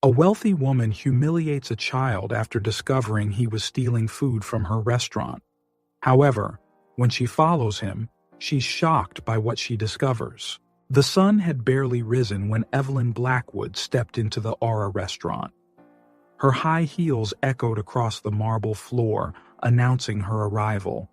A wealthy woman humiliates a child after discovering he was stealing food from her restaurant. However, when she follows him, she's shocked by what she discovers. The sun had barely risen when Evelyn Blackwood stepped into the Aura restaurant. Her high heels echoed across the marble floor, announcing her arrival.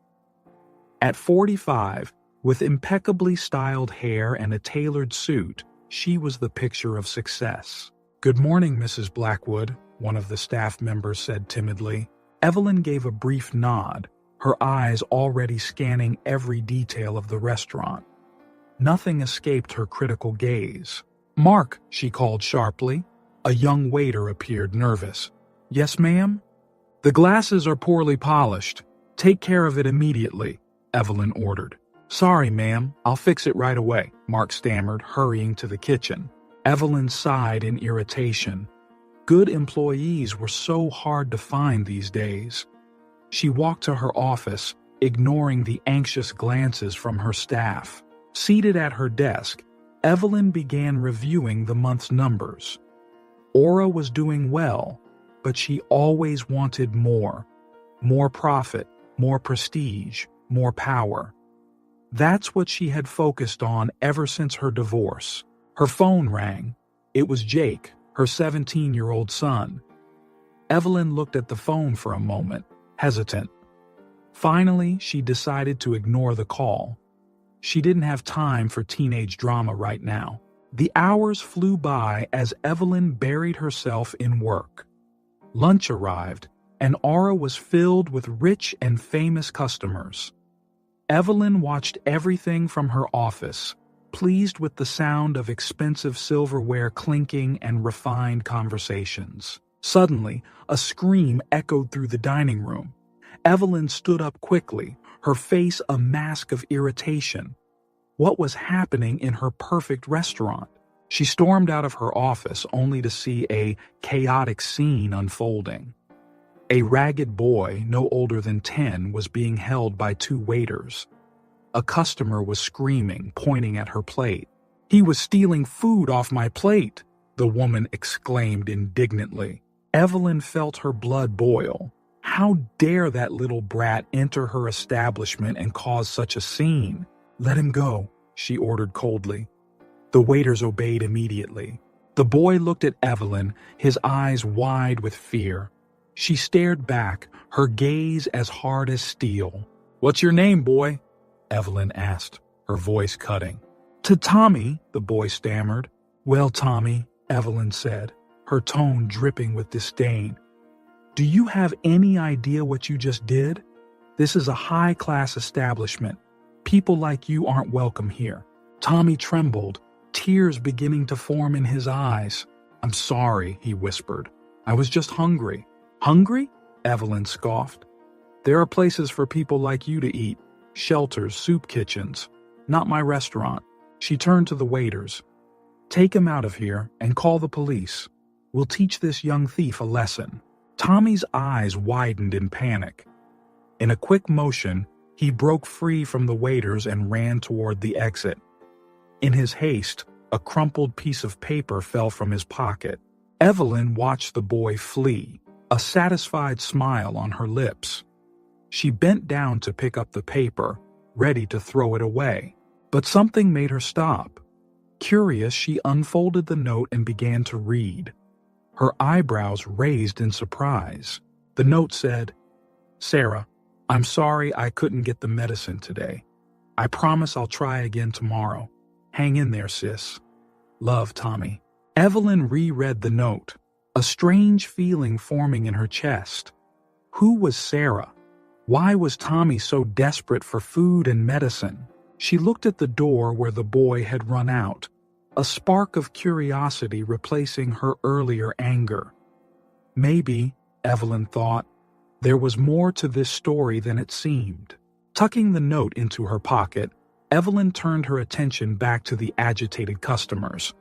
At 45, with impeccably styled hair and a tailored suit, she was the picture of success. "Good morning, Mrs. Blackwood," one of the staff members said timidly. Evelyn gave a brief nod, her eyes already scanning every detail of the restaurant. Nothing escaped her critical gaze. "Mark," she called sharply. A young waiter appeared, nervous. "Yes, ma'am?" "The glasses are poorly polished. Take care of it immediately," Evelyn ordered. "Sorry, ma'am, I'll fix it right away," Mark stammered, hurrying to the kitchen. Evelyn sighed in irritation. Good employees were so hard to find these days. She walked to her office, ignoring the anxious glances from her staff. Seated at her desk, Evelyn began reviewing the month's numbers. Aura was doing well, but she always wanted more. More profit, more prestige, more power. That's what she had focused on ever since her divorce. Her phone rang. It was Jake, her 17-year-old son. Evelyn looked at the phone for a moment, hesitant. Finally, she decided to ignore the call. She didn't have time for teenage drama right now. The hours flew by as Evelyn buried herself in work. Lunch arrived, and Aura was filled with rich and famous customers. Evelyn watched everything from her office, pleased with the sound of expensive silverware clinking and refined conversations. Suddenly, a scream echoed through the dining room. Evelyn stood up quickly, her face a mask of irritation. What was happening in her perfect restaurant? She stormed out of her office only to see a chaotic scene unfolding. A ragged boy, no older than 10, was being held by two waiters. A customer was screaming, pointing at her plate. "He was stealing food off my plate," the woman exclaimed indignantly. Evelyn felt her blood boil. How dare that little brat enter her establishment and cause such a scene? "Let him go," she ordered coldly. The waiters obeyed immediately. The boy looked at Evelyn, his eyes wide with fear. She stared back, her gaze as hard as steel. "What's your name, boy?" Evelyn asked, her voice cutting. "To Tommy," the boy stammered. "Well, Tommy," Evelyn said, her tone dripping with disdain. "Do you have any idea what you just did? This is a high-class establishment. People like you aren't welcome here." Tommy trembled, tears beginning to form in his eyes. "I'm sorry," he whispered. "I was just hungry." "Hungry?" Evelyn scoffed. "There are places for people like you to eat. Shelters, soup kitchens. Not my restaurant." She turned to the waiters. "Take him out of here and call the police. We'll teach this young thief a lesson." Tommy's eyes widened in panic. In a quick motion, he broke free from the waiters and ran toward the exit. In his haste, a crumpled piece of paper fell from his pocket. Evelyn watched the boy flee, a satisfied smile on her lips. She bent down to pick up the paper, ready to throw it away. But something made her stop. Curious, she unfolded the note and began to read. Her eyebrows raised in surprise. The note said, "Sarah, I'm sorry I couldn't get the medicine today. I promise I'll try again tomorrow. Hang in there, sis. Love, Tommy." Evelyn reread the note, a strange feeling forming in her chest. Who was Sarah? Why was Tommy so desperate for food and medicine? She looked at the door where the boy had run out, a spark of curiosity replacing her earlier anger. Maybe, Evelyn thought, there was more to this story than it seemed. Tucking the note into her pocket, Evelyn turned her attention back to the agitated customers.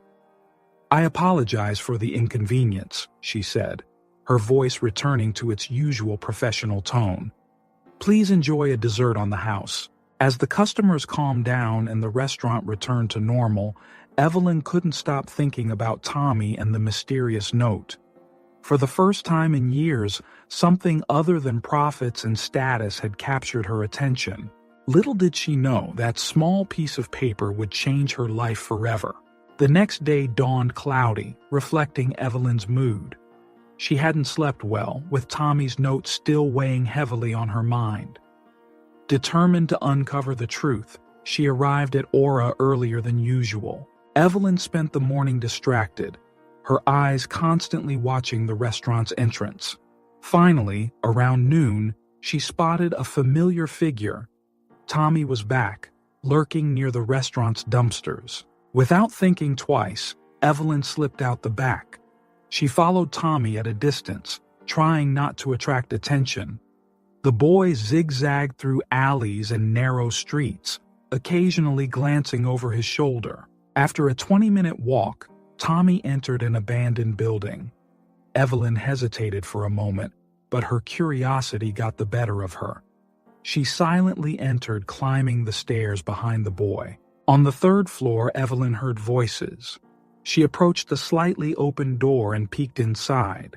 "I apologize for the inconvenience," she said, her voice returning to its usual professional tone. "Please enjoy a dessert on the house." As the customers calmed down and the restaurant returned to normal, Evelyn couldn't stop thinking about Tommy and the mysterious note. For the first time in years, something other than profits and status had captured her attention. Little did she know that small piece of paper would change her life forever. The next day dawned cloudy, reflecting Evelyn's mood. She hadn't slept well, with Tommy's note still weighing heavily on her mind. Determined to uncover the truth, she arrived at Aura earlier than usual. Evelyn spent the morning distracted, her eyes constantly watching the restaurant's entrance. Finally, around noon, she spotted a familiar figure. Tommy was back, lurking near the restaurant's dumpsters. Without thinking twice, Evelyn slipped out the back. She followed Tommy at a distance, trying not to attract attention. The boy zigzagged through alleys and narrow streets, occasionally glancing over his shoulder. After a 20-minute walk, Tommy entered an abandoned building. Evelyn hesitated for a moment, but her curiosity got the better of her. She silently entered, climbing the stairs behind the boy. On the third floor, Evelyn heard voices. She approached the slightly open door and peeked inside.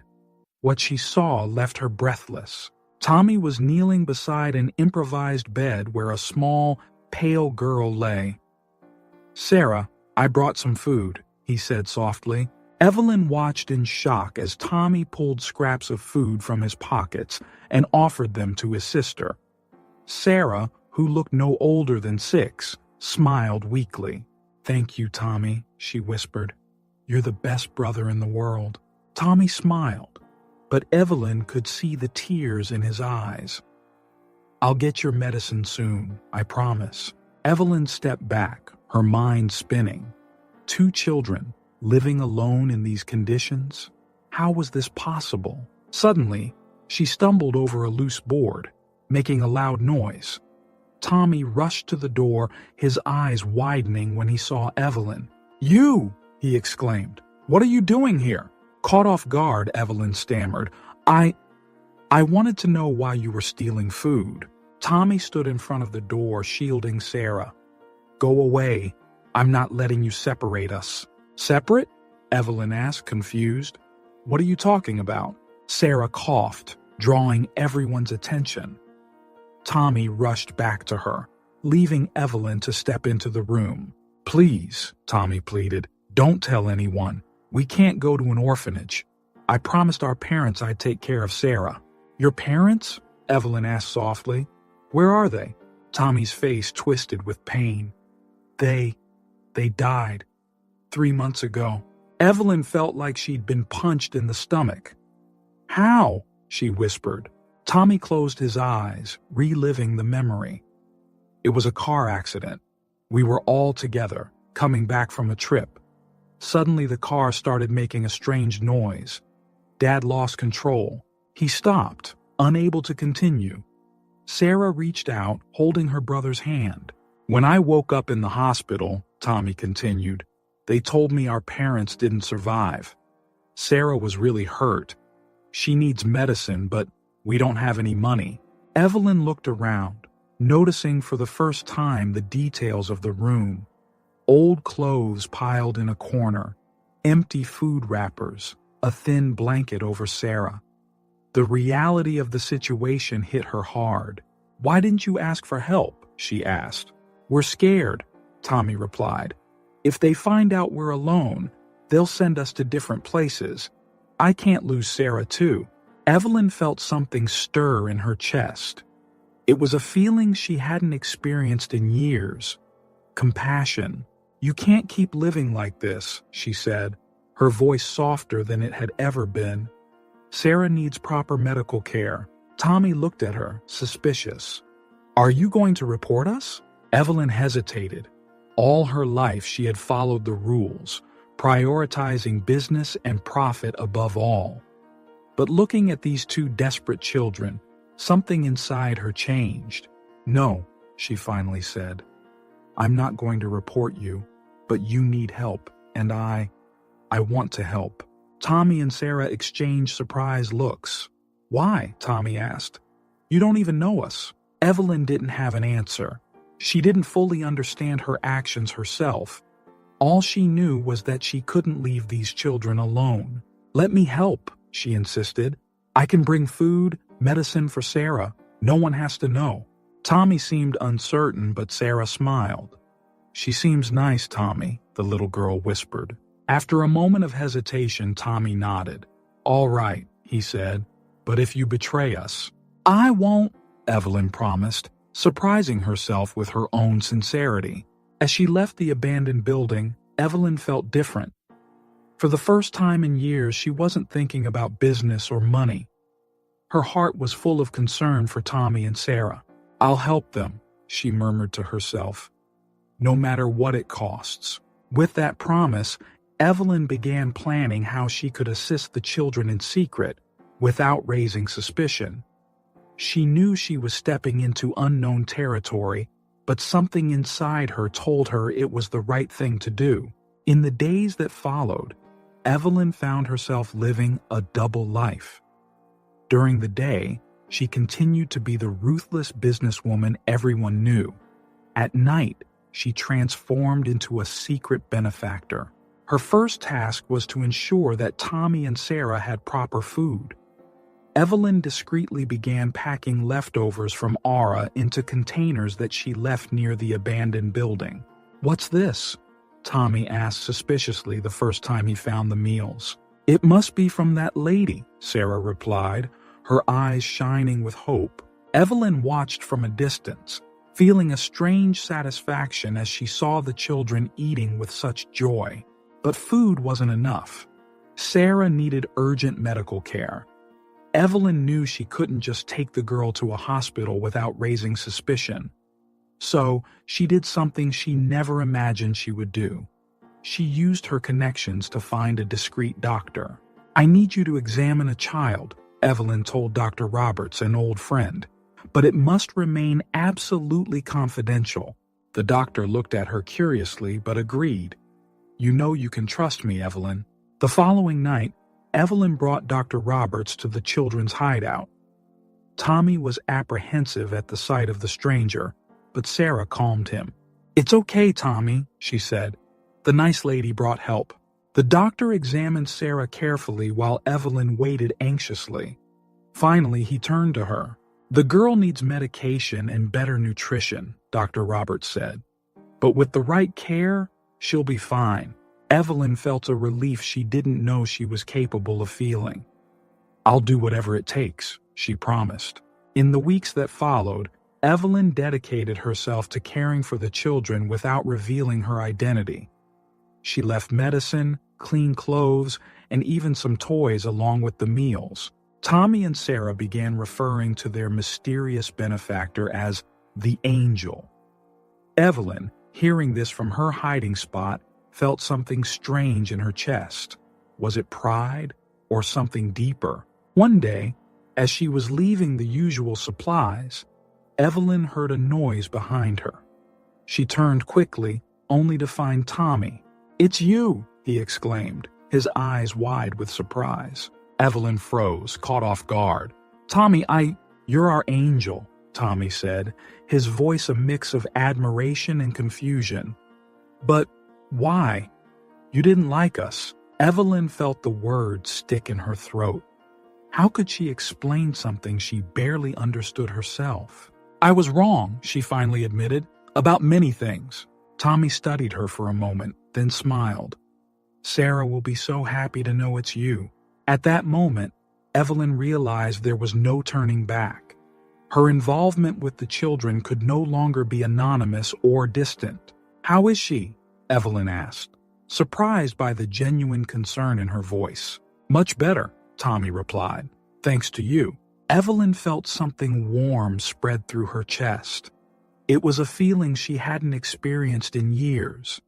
What she saw left her breathless. Tommy was kneeling beside an improvised bed where a small, pale girl lay. "Sarah, I brought some food," he said softly. Evelyn watched in shock as Tommy pulled scraps of food from his pockets and offered them to his sister. Sarah, who looked no older than 6, smiled weakly. "Thank you, Tommy," she whispered. "You're the best brother in the world." Tommy smiled, but Evelyn could see the tears in his eyes. "I'll get your medicine soon, I promise." Evelyn stepped back, her mind spinning. 2 children, living alone in these conditions? How was this possible? Suddenly, she stumbled over a loose board, making a loud noise. Tommy rushed to the door, his eyes widening when he saw Evelyn. "You!" he exclaimed. "What are you doing here?" Caught off guard, Evelyn stammered. I wanted to know why you were stealing food." Tommy stood in front of the door, shielding Sarah. "Go away. I'm not letting you separate us." "Separate?" Evelyn asked, confused. "What are you talking about?" Sarah coughed, drawing everyone's attention. Tommy rushed back to her, leaving Evelyn to step into the room. "Please," Tommy pleaded, "don't tell anyone. We can't go to an orphanage. I promised our parents I'd take care of Sarah." "Your parents?" Evelyn asked softly. "Where are they?" Tommy's face twisted with pain. They died 3 months ago." Evelyn felt like she'd been punched in the stomach. "How?" she whispered. Tommy closed his eyes, reliving the memory. "It was a car accident. We were all together, coming back from a trip. Suddenly the car started making a strange noise. Dad lost control. He stopped, unable to continue. Sarah reached out, holding her brother's hand. When I woke up in the hospital," Tommy continued, "they told me our parents didn't survive. Sarah was really hurt. She needs medicine, but we don't have any money." Evelyn looked around, noticing for the first time the details of the room. Old clothes piled in a corner, empty food wrappers, a thin blanket over Sarah. The reality of the situation hit her hard. "Why didn't you ask for help?" she asked. "We're scared," Tommy replied. "If they find out we're alone, they'll send us to different places. I can't lose Sarah too." Evelyn felt something stir in her chest. It was a feeling she hadn't experienced in years. Compassion. "You can't keep living like this," she said, her voice softer than it had ever been. "Sarah needs proper medical care." Tommy looked at her, suspicious. "Are you going to report us?" Evelyn hesitated. All her life she had followed the rules, prioritizing business and profit above all. But looking at these 2 desperate children, something inside her changed. "No," she finally said. "I'm not going to report you, but you need help, and I want to help." Tommy and Sarah exchanged surprised looks. "Why?" Tommy asked. "You don't even know us." Evelyn didn't have an answer. She didn't fully understand her actions herself. All she knew was that she couldn't leave these children alone. "Let me help," she insisted. "I can bring food, medicine for Sarah. No one has to know." Tommy seemed uncertain, but Sarah smiled. "She seems nice, Tommy," the little girl whispered. After a moment of hesitation, Tommy nodded. "All right," he said, "but if you betray us—" "I won't," Evelyn promised, surprising herself with her own sincerity. As she left the abandoned building, Evelyn felt different. For the first time in years, she wasn't thinking about business or money. Her heart was full of concern for Tommy and Sarah. "I'll help them," she murmured to herself, "no matter what it costs." With that promise, Evelyn began planning how she could assist the children in secret without raising suspicion. She knew she was stepping into unknown territory, but something inside her told her it was the right thing to do. In the days that followed, Evelyn found herself living a double life. During the day, she continued to be the ruthless businesswoman everyone knew. At night, she transformed into a secret benefactor. Her first task was to ensure that Tommy and Sarah had proper food. Evelyn discreetly began packing leftovers from Aura into containers that she left near the abandoned building. "What's this?" Tommy asked suspiciously the first time he found the meals. "It must be from that lady," Sarah replied, her eyes shining with hope. Evelyn watched from a distance, feeling a strange satisfaction as she saw the children eating with such joy. But food wasn't enough. Sarah needed urgent medical care. Evelyn knew she couldn't just take the girl to a hospital without raising suspicion. So, she did something she never imagined she would do. She used her connections to find a discreet doctor. "I need you to examine a child," Evelyn told Dr. Roberts, an old friend. "But it must remain absolutely confidential." The doctor looked at her curiously but agreed. "You know you can trust me, Evelyn." The following night, Evelyn brought Dr. Roberts to the children's hideout. Tommy was apprehensive at the sight of the stranger, but Sarah calmed him. "It's okay, Tommy," she said. "The nice lady brought help." The doctor examined Sarah carefully while Evelyn waited anxiously. Finally, he turned to her. "The girl needs medication and better nutrition," Dr. Roberts said. "But with the right care, she'll be fine." Evelyn felt a relief she didn't know she was capable of feeling. "I'll do whatever it takes," she promised. In the weeks that followed, Evelyn dedicated herself to caring for the children without revealing her identity. She left medicine, clean clothes, and even some toys along with the meals. Tommy and Sarah began referring to their mysterious benefactor as the Angel. Evelyn, hearing this from her hiding spot, felt something strange in her chest. Was it pride or something deeper? One day, as she was leaving the usual supplies, Evelyn heard a noise behind her. She turned quickly, only to find Tommy. "It's you!" he exclaimed, his eyes wide with surprise. Evelyn froze, caught off guard. "Tommy, you're our angel," Tommy said, his voice a mix of admiration and confusion. "But why? You didn't like us." Evelyn felt the words stick in her throat. How could she explain something she barely understood herself? "I was wrong," she finally admitted, "about many things." Tommy studied her for a moment, then smiled. "Sarah will be so happy to know it's you." At that moment, Evelyn realized there was no turning back. Her involvement with the children could no longer be anonymous or distant. "How is she?" Evelyn asked, surprised by the genuine concern in her voice. "Much better," Tommy replied. "Thanks to you." Evelyn felt something warm spread through her chest. It was a feeling she hadn't experienced in years.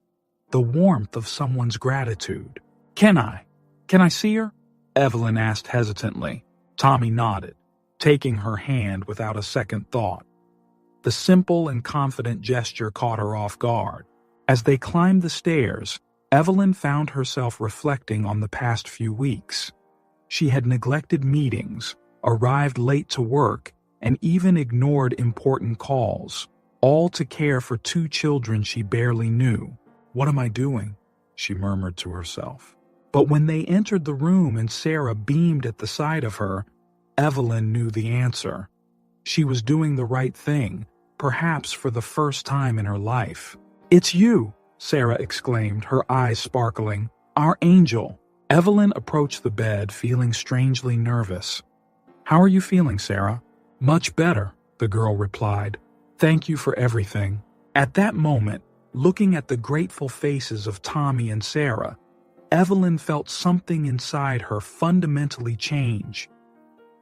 The warmth of someone's gratitude. Can I see her?" Evelyn asked hesitantly. Tommy nodded, taking her hand without a second thought. The simple and confident gesture caught her off guard. As they climbed the stairs, Evelyn found herself reflecting on the past few weeks. She had neglected meetings, arrived late to work, and even ignored important calls, all to care for two children she barely knew. "What am I doing?" she murmured to herself. But when they entered the room and Sarah beamed at the sight of her, Evelyn knew the answer. She was doing the right thing, perhaps for the first time in her life. "It's you," Sarah exclaimed, her eyes sparkling. "Our angel." Evelyn approached the bed, feeling strangely nervous. "How are you feeling, Sarah?" "Much better," the girl replied. "Thank you for everything." At that moment, looking at the grateful faces of Tommy and Sarah, Evelyn felt something inside her fundamentally change.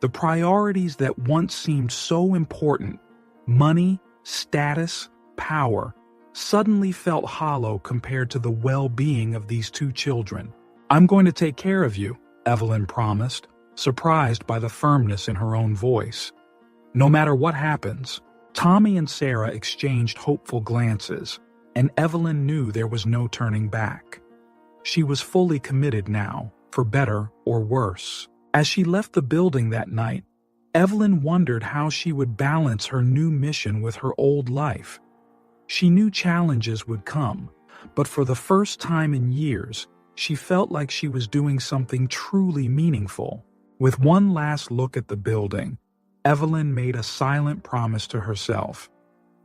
The priorities that once seemed so important, money, status, power, suddenly felt hollow compared to the well-being of these two children. "I'm going to take care of you," Evelyn promised, surprised by the firmness in her own voice. No matter what happens, Tommy and Sarah exchanged hopeful glances, and Evelyn knew there was no turning back. She was fully committed now, for better or worse. As she left the building that night, Evelyn wondered how she would balance her new mission with her old life. She knew challenges would come, but for the first time in years, she felt like she was doing something truly meaningful. With one last look at the building, Evelyn made a silent promise to herself.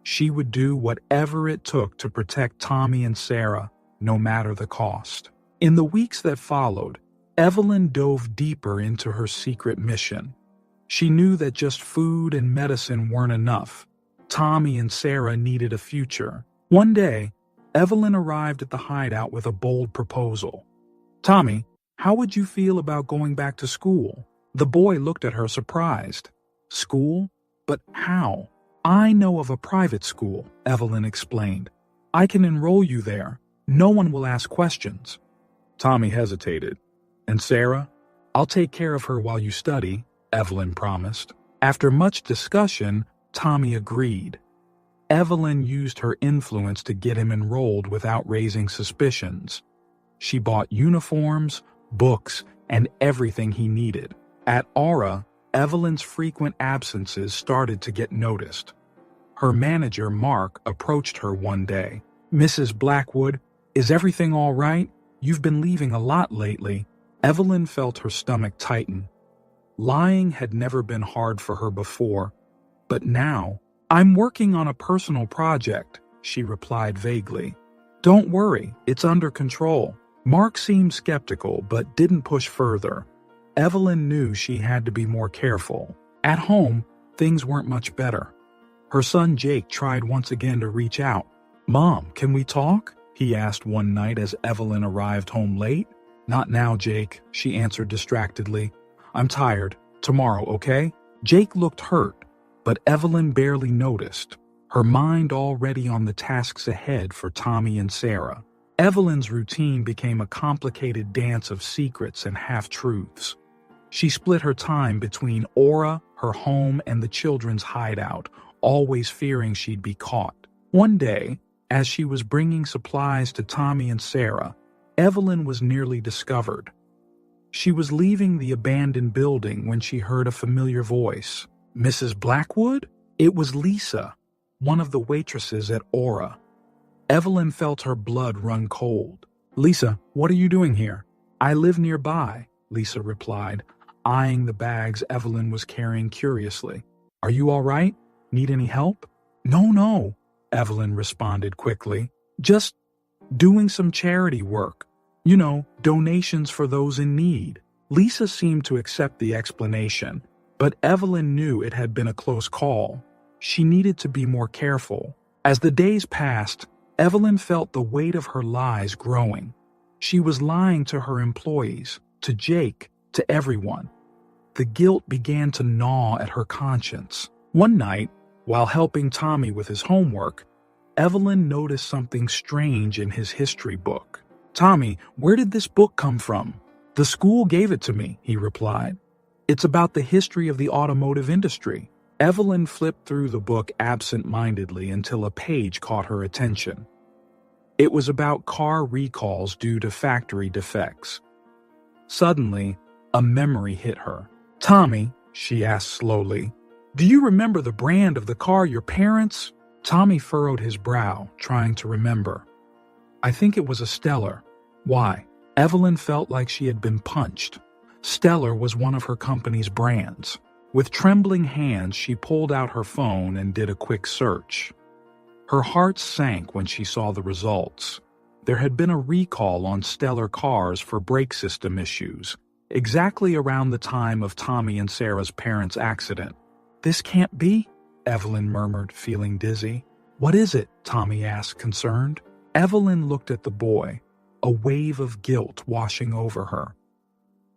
She would do whatever it took to protect Tommy and Sarah, no matter the cost. In the weeks that followed, Evelyn dove deeper into her secret mission. She knew that just food and medicine weren't enough. Tommy and Sarah needed a future. One day, Evelyn arrived at the hideout with a bold proposal. "Tommy, how would you feel about going back to school?" The boy looked at her surprised. "School? But how?" "I know of a private school," Evelyn explained. "I can enroll you there. No one will ask questions." Tommy hesitated. "And Sarah? I'll take care of her while you study," Evelyn promised. After much discussion, Tommy agreed. Evelyn used her influence to get him enrolled without raising suspicions. She bought uniforms, books, and everything he needed. At Aura, Evelyn's frequent absences started to get noticed. Her manager, Mark, approached her one day. "Mrs. Blackwood, is everything all right? You've been leaving a lot lately." Evelyn felt her stomach tighten. Lying had never been hard for her before, but now, "I'm working on a personal project," she replied vaguely. "Don't worry, it's under control." Mark seemed skeptical but didn't push further. Evelyn knew she had to be more careful. At home, things weren't much better. Her son Jake tried once again to reach out. "Mom, can we talk?" he asked one night as Evelyn arrived home late. "Not now, Jake," she answered distractedly. "I'm tired. Tomorrow, okay?" Jake looked hurt, but Evelyn barely noticed, her mind already on the tasks ahead for Tommy and Sarah. Evelyn's routine became a complicated dance of secrets and half-truths. She split her time between Aura, her home, and the children's hideout, always fearing she'd be caught. One day, as she was bringing supplies to Tommy and Sarah, Evelyn was nearly discovered. She was leaving the abandoned building when she heard a familiar voice. "Mrs. Blackwood?" It was Lisa, one of the waitresses at Aura. Evelyn felt her blood run cold. "Lisa, what are you doing here?" "I live nearby," Lisa replied, eyeing the bags Evelyn was carrying curiously. "Are you all right? Need any help?" No, Evelyn responded quickly. "Just doing some charity work. You know, donations for those in need." Lisa seemed to accept the explanation, but Evelyn knew it had been a close call. She needed to be more careful. As the days passed, Evelyn felt the weight of her lies growing. She was lying to her employees, to Jake, to everyone. The guilt began to gnaw at her conscience. One night, while helping Tommy with his homework, Evelyn noticed something strange in his history book. "Tommy, where did this book come from?" "The school gave it to me," he replied. "It's about the history of the automotive industry." Evelyn flipped through the book absent-mindedly until a page caught her attention. It was about car recalls due to factory defects. Suddenly, a memory hit her. "Tommy," she asked slowly, "do you remember the brand of the car your parents—" Tommy furrowed his brow, trying to remember. "I think it was a Stellar." Why? Evelyn felt like she had been punched. Stellar was one of her company's brands. With trembling hands, she pulled out her phone and did a quick search. Her heart sank when she saw the results. There had been a recall on Stellar cars for brake system issues, exactly around the time of Tommy and Sarah's parents' accident. "This can't be," Evelyn murmured, feeling dizzy. "What is it?" Tommy asked, concerned. Evelyn looked at the boy, a wave of guilt washing over her.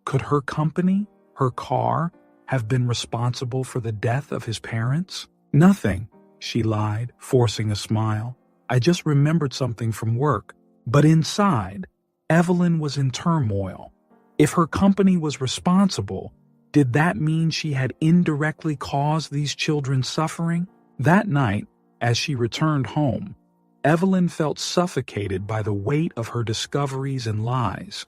Could her company, her car, have been responsible for the death of his parents? "Nothing," she lied, forcing a smile. "I just remembered something from work." But inside, Evelyn was in turmoil. If her company was responsible, did that mean she had indirectly caused these children's suffering? That night, as she returned home, Evelyn felt suffocated by the weight of her discoveries and lies.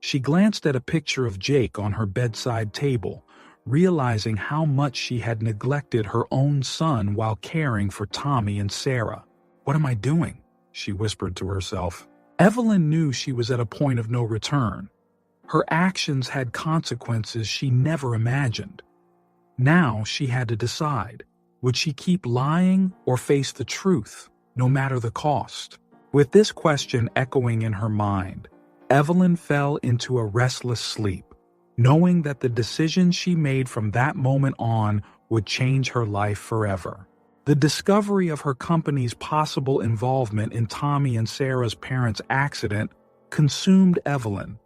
She glanced at a picture of Jake on her bedside table, realizing how much she had neglected her own son while caring for Tommy and Sarah. "What am I doing?" she whispered to herself. Evelyn knew she was at a point of no return. Her actions had consequences she never imagined. Now she had to decide, would she keep lying or face the truth, no matter the cost? With this question echoing in her mind, Evelyn fell into a restless sleep, knowing that the decisions she made from that moment on would change her life forever. The discovery of her company's possible involvement in Tommy and Sarah's parents' accident consumed Evelyn.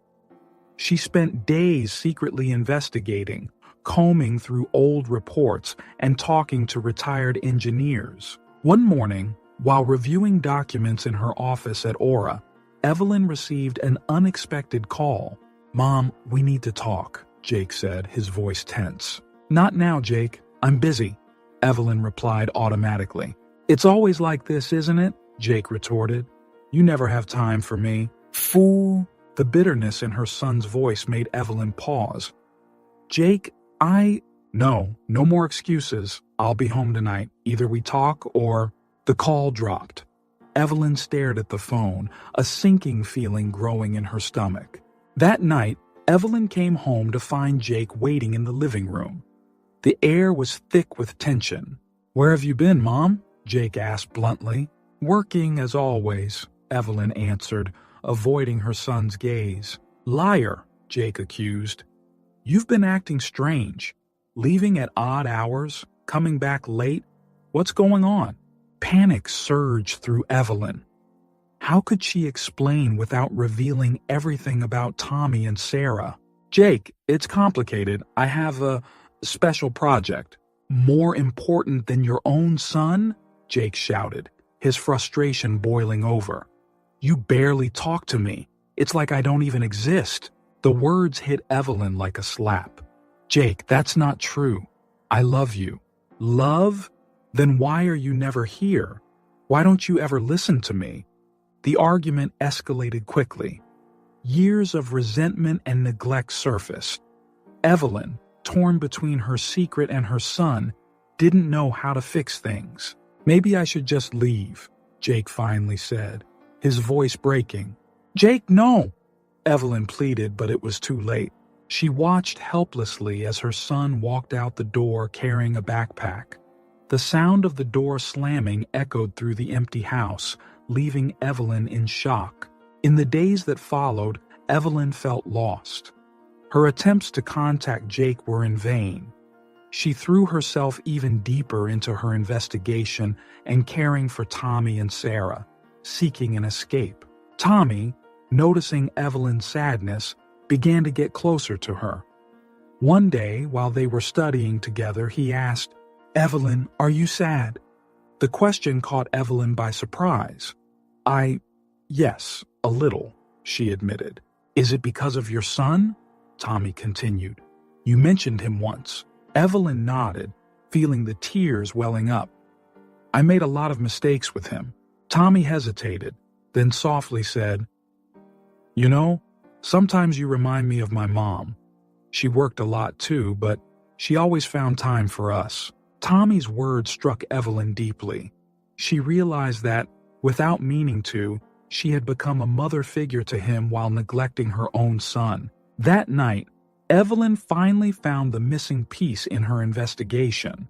She spent days secretly investigating, combing through old reports, and talking to retired engineers. One morning, while reviewing documents in her office at Aura, Evelyn received an unexpected call. "Mom, we need to talk," Jake said, his voice tense. "Not now, Jake. I'm busy," Evelyn replied automatically. "It's always like this, isn't it?" Jake retorted. "You never have time for me." "Fool." The bitterness in her son's voice made Evelyn pause. "Jake, No more excuses. I'll be home tonight. Either we talk or—" The call dropped. Evelyn stared at the phone, a sinking feeling growing in her stomach. That night, Evelyn came home to find Jake waiting in the living room. The air was thick with tension. "Where have you been, Mom?" Jake asked bluntly. "Working as always," Evelyn answered, avoiding her son's gaze. "Liar," Jake accused. "You've been acting strange. Leaving at odd hours, coming back late. What's going on?" Panic surged through Evelyn. How could she explain without revealing everything about Tommy and Sarah? "Jake, it's complicated. I have a special project." "More important than your own son?" Jake shouted, his frustration boiling over. "You barely talk to me. It's like I don't even exist." The words hit Evelyn like a slap. "Jake, that's not true. I love you." "Love? Then why are you never here? Why don't you ever listen to me?" The argument escalated quickly. Years of resentment and neglect surfaced. Evelyn, torn between her secret and her son, didn't know how to fix things. "Maybe I should just leave," Jake finally said, his voice breaking. "Jake, no!" Evelyn pleaded, but it was too late. She watched helplessly as her son walked out the door carrying a backpack. The sound of the door slamming echoed through the empty house, leaving Evelyn in shock. In the days that followed, Evelyn felt lost. Her attempts to contact Jake were in vain. She threw herself even deeper into her investigation and caring for Tommy and Sarah, seeking an escape. Tommy, noticing Evelyn's sadness, began to get closer to her. One day, while they were studying together, he asked, "Evelyn, are you sad?" The question caught Evelyn by surprise. Yes, a little," she admitted. "Is it because of your son?" Tommy continued. "You mentioned him once." Evelyn nodded, feeling the tears welling up. "I made a lot of mistakes with him." Tommy hesitated, then softly said, "You know, sometimes you remind me of my mom. She worked a lot too, but she always found time for us." Tommy's words struck Evelyn deeply. She realized that, without meaning to, she had become a mother figure to him while neglecting her own son. That night, Evelyn finally found the missing piece in her investigation.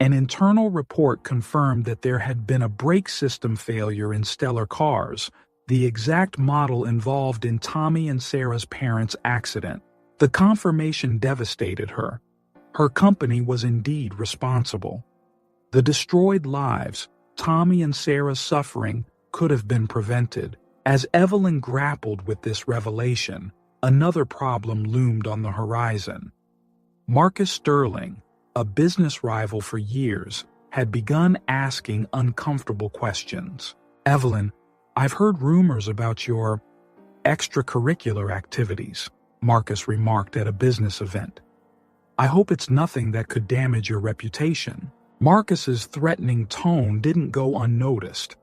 An internal report confirmed that there had been a brake system failure in Stellar Cars, the exact model involved in Tommy and Sarah's parents' accident. The confirmation devastated her. Her company was indeed responsible. The destroyed lives, Tommy and Sarah's suffering, could have been prevented. As Evelyn grappled with this revelation, another problem loomed on the horizon. Marcus Sterling, a business rival for years, had begun asking uncomfortable questions. "Evelyn, I've heard rumors about your extracurricular activities," Marcus remarked at a business event. "I hope it's nothing that could damage your reputation." Marcus's threatening tone didn't go unnoticed.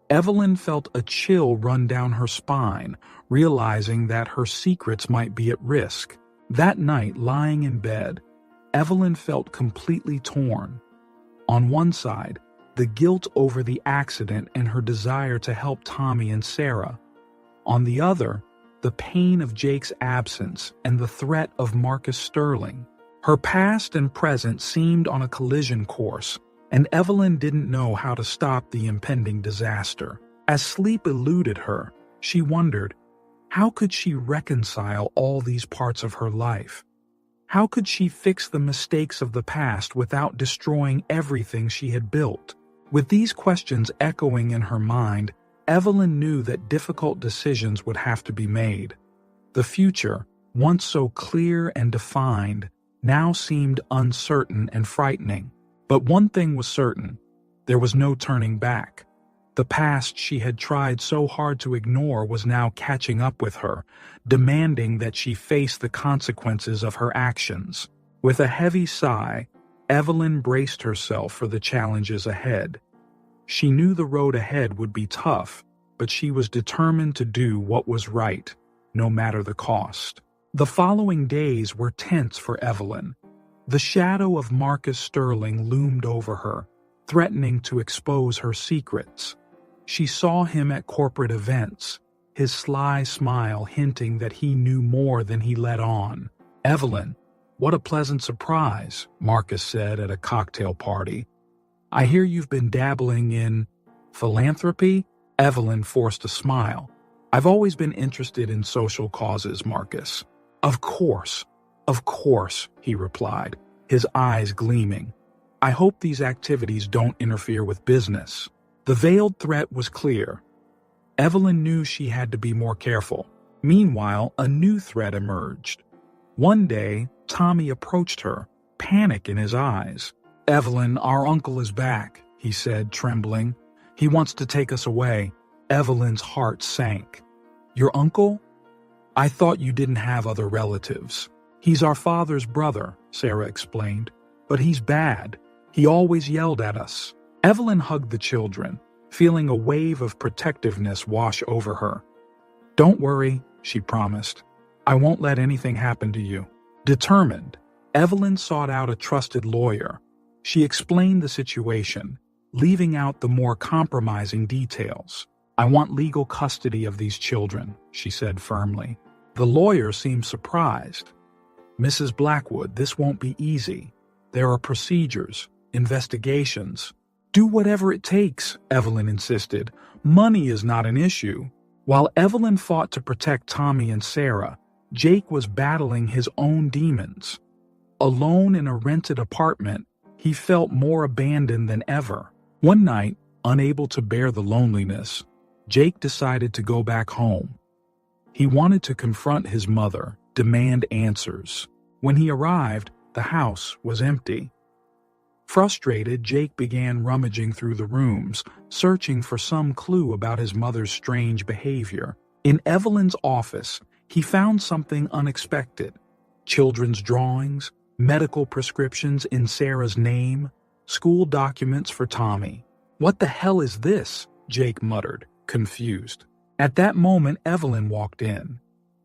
Evelyn felt a chill run down her spine, realizing that her secrets might be at risk. That night, lying in bed, Evelyn felt completely torn. On one side, the guilt over the accident and her desire to help Tommy and Sarah. On the other, the pain of Jake's absence and the threat of Marcus Sterling. Her past and present seemed on a collision course, and Evelyn didn't know how to stop the impending disaster. As sleep eluded her, she wondered, how could she reconcile all these parts of her life? How could she fix the mistakes of the past without destroying everything she had built? With these questions echoing in her mind, Evelyn knew that difficult decisions would have to be made. The future, once so clear and defined, now seemed uncertain and frightening. But one thing was certain: there was no turning back. The past she had tried so hard to ignore was now catching up with her, demanding that she face the consequences of her actions. With a heavy sigh, Evelyn braced herself for the challenges ahead. She knew the road ahead would be tough, but she was determined to do what was right, no matter the cost. The following days were tense for Evelyn. The shadow of Marcus Sterling loomed over her, threatening to expose her secrets. She saw him at corporate events, his sly smile hinting that he knew more than he let on. "Evelyn, what a pleasant surprise," Marcus said at a cocktail party. "I hear you've been dabbling in philanthropy?" Evelyn forced a smile. "I've always been interested in social causes, Marcus." Of course, he replied, his eyes gleaming. "I hope these activities don't interfere with business." The veiled threat was clear. Evelyn knew she had to be more careful. Meanwhile, a new threat emerged. One day, Tommy approached her, panic in his eyes. "Evelyn, our uncle is back," he said, trembling. "He wants to take us away." Evelyn's heart sank. "Your uncle? I thought you didn't have other relatives." "He's our father's brother," Sarah explained. "But he's bad. He always yelled at us." Evelyn hugged the children, feeling a wave of protectiveness wash over her. "Don't worry," she promised. "I won't let anything happen to you." Determined, Evelyn sought out a trusted lawyer. She explained the situation, leaving out the more compromising details. "I want legal custody of these children," she said firmly. The lawyer seemed surprised. "Mrs. Blackwood, this won't be easy. There are procedures, investigations." "Do whatever it takes," Evelyn insisted. "Money is not an issue." While Evelyn fought to protect Tommy and Sarah, Jake was battling his own demons. Alone in a rented apartment, he felt more abandoned than ever. One night, unable to bear the loneliness, Jake decided to go back home. He wanted to confront his mother, demand answers. When he arrived, the house was empty. Frustrated, Jake began rummaging through the rooms, searching for some clue about his mother's strange behavior. In Evelyn's office, he found something unexpected: children's drawings, medical prescriptions in Sarah's name, school documents for Tommy. "What the hell is this?" Jake muttered, confused. At that moment, Evelyn walked in.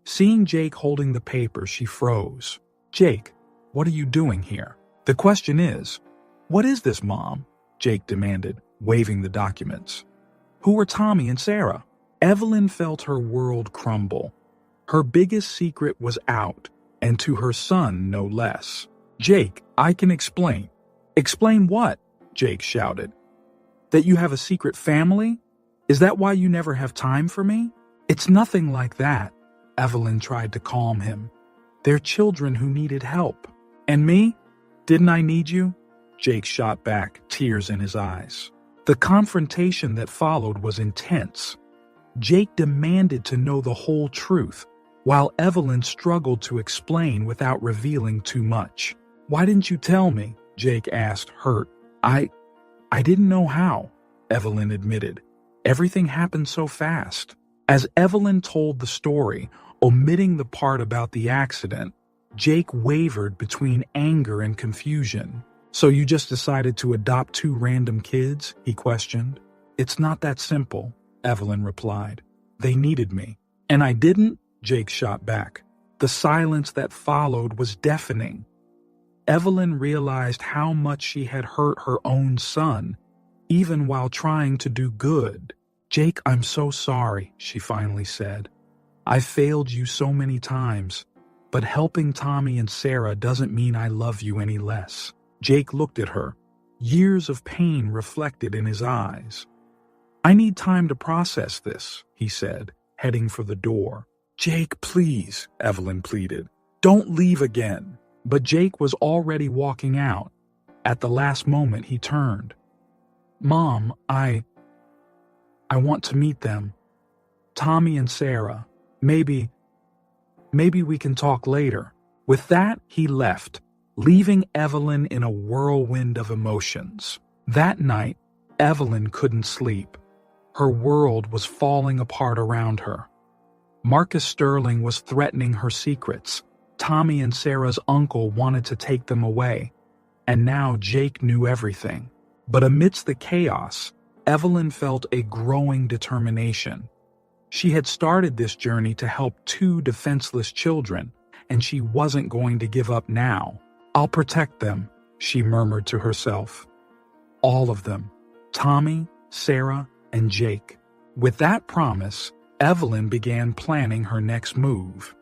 Seeing Jake holding the paper, she froze. "Jake, what are you doing here?" "The question is, what is this, Mom?" Jake demanded, waving the documents. "Who are Tommy and Sarah?" Evelyn felt her world crumble. Her biggest secret was out, and to her son no less. "Jake, I can explain." "Explain what?" Jake shouted. "That you have a secret family? Is that why you never have time for me?" "It's nothing like that." Evelyn tried to calm him. "They're children who needed help. And me? Didn't I need you?" Jake shot back, tears in his eyes. The confrontation that followed was intense. Jake demanded to know the whole truth, while Evelyn struggled to explain without revealing too much. "Why didn't you tell me?" Jake asked, hurt. I didn't know how," Evelyn admitted. "Everything happened so fast." As Evelyn told the story, omitting the part about the accident, Jake wavered between anger and confusion. "So you just decided to adopt 2 random kids?" he questioned. "It's not that simple," Evelyn replied. "They needed me." "And I didn't?" Jake shot back. The silence that followed was deafening. Evelyn realized how much she had hurt her own son, even while trying to do good. "Jake, I'm so sorry," she finally said. "I've failed you so many times, but helping Tommy and Sarah doesn't mean I love you any less." Jake looked at her, years of pain reflected in his eyes. "I need time to process this," he said, heading for the door. "Jake, please," Evelyn pleaded. "Don't leave again." But Jake was already walking out. At the last moment, he turned. "Mom, I want to meet them. Tommy and Sarah. Maybe we can talk later." With that, he left, leaving Evelyn in a whirlwind of emotions. That night, Evelyn couldn't sleep. Her world was falling apart around her. Marcus Sterling was threatening her secrets. Tommy and Sarah's uncle wanted to take them away. And now Jake knew everything. But amidst the chaos, Evelyn felt a growing determination. She had started this journey to help 2 defenseless children, and she wasn't going to give up now. "I'll protect them," she murmured to herself. "All of them. Tommy, Sarah, and Jake." With that promise, Evelyn began planning her next move.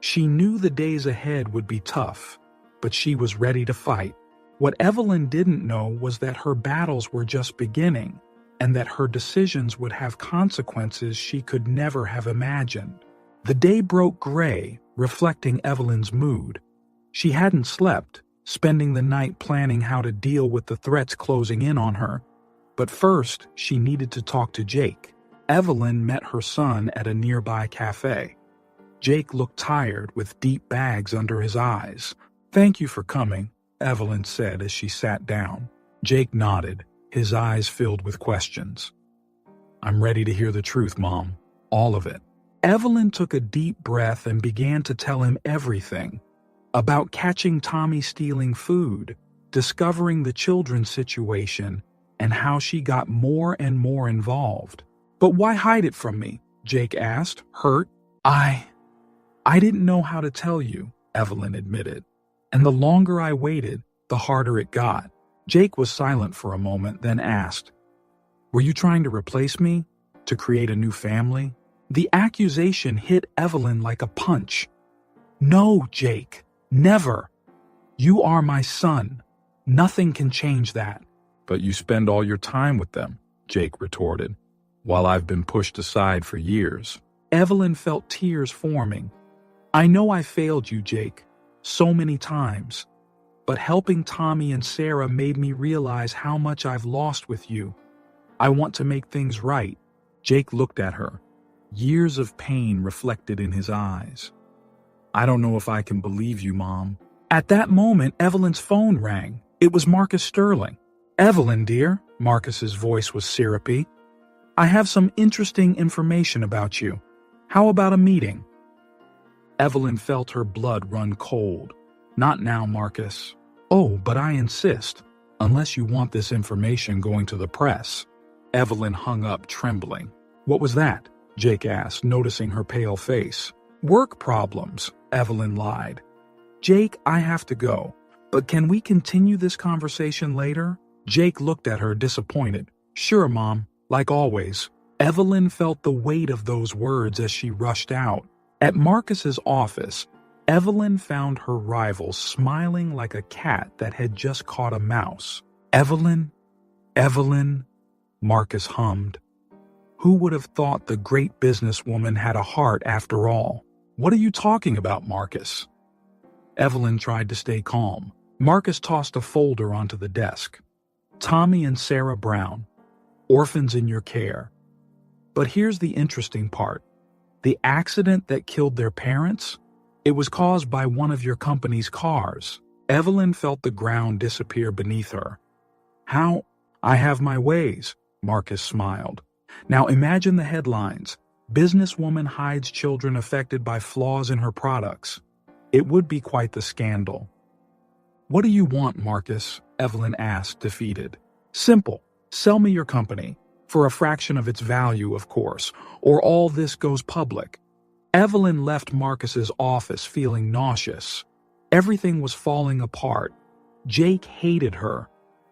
She knew the days ahead would be tough, but she was ready to fight. What Evelyn didn't know was that her battles were just beginning, and that her decisions would have consequences she could never have imagined. The day broke gray, reflecting Evelyn's mood. She hadn't slept, spending the night planning how to deal with the threats closing in on her. But first, she needed to talk to Jake. Evelyn met her son at a nearby cafe. Jake looked tired, with deep bags under his eyes. "Thank you for coming," Evelyn said as she sat down. Jake nodded, his eyes filled with questions. "I'm ready to hear the truth, Mom. All of it." Evelyn took a deep breath and began to tell him everything. About catching Tommy stealing food, discovering the children's situation, and how she got more and more involved. "But why hide it from me?" Jake asked, hurt. I didn't know how to tell you," Evelyn admitted. "And the longer I waited, the harder it got." Jake was silent for a moment, then asked, "Were you trying to replace me? To create a new family?" The accusation hit Evelyn like a punch. "No, Jake, never. You are my son. Nothing can change that." "But you spend all your time with them," Jake retorted, "while I've been pushed aside for years." Evelyn felt tears forming. "I know I failed you, Jake, so many times. But helping Tommy and Sarah made me realize how much I've lost with you. I want to make things right." Jake looked at her, years of pain reflected in his eyes. "I don't know if I can believe you, Mom." At that moment, Evelyn's phone rang. It was Marcus Sterling. "Evelyn, dear," Marcus's voice was syrupy. "I have some interesting information about you. How about a meeting?" Evelyn felt her blood run cold. "Not now, Marcus." "Oh, but I insist, unless you want this information going to the press." Evelyn hung up, trembling. "What was that?" Jake asked, noticing her pale face. "Work problems," Evelyn lied. "Jake, I have to go, but can we continue this conversation later?" Jake looked at her, disappointed. "Sure, Mom, like always." Evelyn felt the weight of those words as she rushed out. At Marcus's office, Evelyn found her rival smiling like a cat that had just caught a mouse. "Evelyn, Evelyn," Marcus hummed. Who would have thought the great businesswoman had a heart after all? "What are you talking about, Marcus?" Evelyn tried to stay calm. Marcus tossed a folder onto the desk. "Tommy and Sarah Brown, orphans in your care. But here's the interesting part. The accident that killed their parents? It was caused by one of your company's cars." Evelyn felt the ground disappear beneath her. "How? I have my ways," Marcus smiled. "Now imagine the headlines. Businesswoman hides children affected by flaws in her products. It would be quite the scandal." "What do you want, Marcus?" Evelyn asked, defeated. "Simple. Sell me your company. For a fraction of its value, of course, or all this goes public." Evelyn left Marcus's office feeling nauseous. Everything was falling apart. Jake hated her.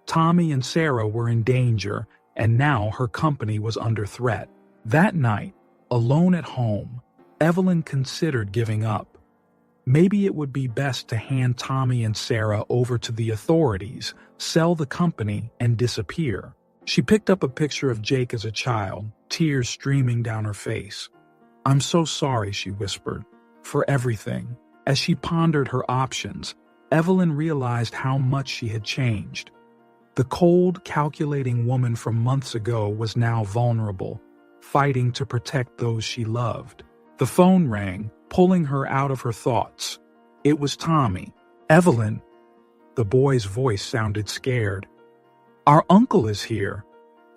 Tommy and Sarah were in danger, and now her company was under threat. That night, alone at home, Evelyn considered giving up. Maybe it would be best to hand Tommy and Sarah over to the authorities, sell the company, and disappear. She picked up a picture of Jake as a child, tears streaming down her face. "I'm so sorry," she whispered, "for everything." As she pondered her options, Evelyn realized how much she had changed. The cold, calculating woman from months ago was now vulnerable, fighting to protect those she loved. The phone rang, pulling her out of her thoughts. It was Tommy. "Evelyn." The boy's voice sounded scared. "Our uncle is here.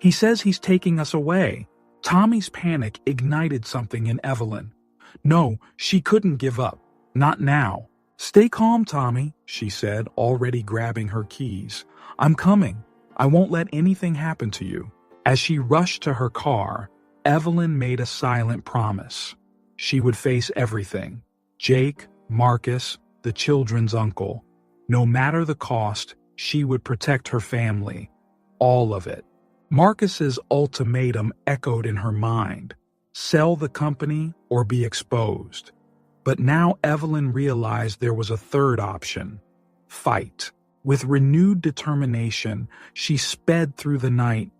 He says he's taking us away." Tommy's panic ignited something in Evelyn. No, she couldn't give up. Not now. "Stay calm, Tommy," she said, already grabbing her keys. "I'm coming. I won't let anything happen to you." As she rushed to her car, Evelyn made a silent promise. She would face everything. Jake, Marcus, the children's uncle. No matter the cost, she would protect her family. All of it. Marcus's ultimatum echoed in her mind. Sell the company or be exposed. But now Evelyn realized there was a third option. Fight. With renewed determination, she sped through the night,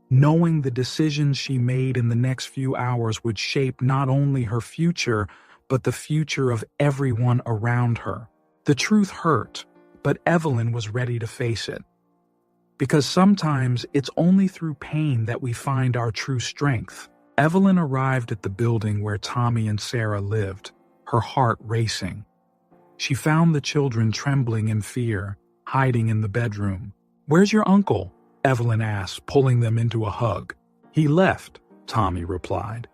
knowing the decisions she made in the next few hours would shape not only her future, but the future of everyone around her. The truth hurt, but Evelyn was ready to face it. Because sometimes it's only through pain that we find our true strength. Evelyn arrived at the building where Tommy and Sarah lived, her heart racing. She found the children trembling in fear, hiding in the bedroom. "Where's your uncle?" Evelyn asked, pulling them into a hug. "He left," Tommy replied.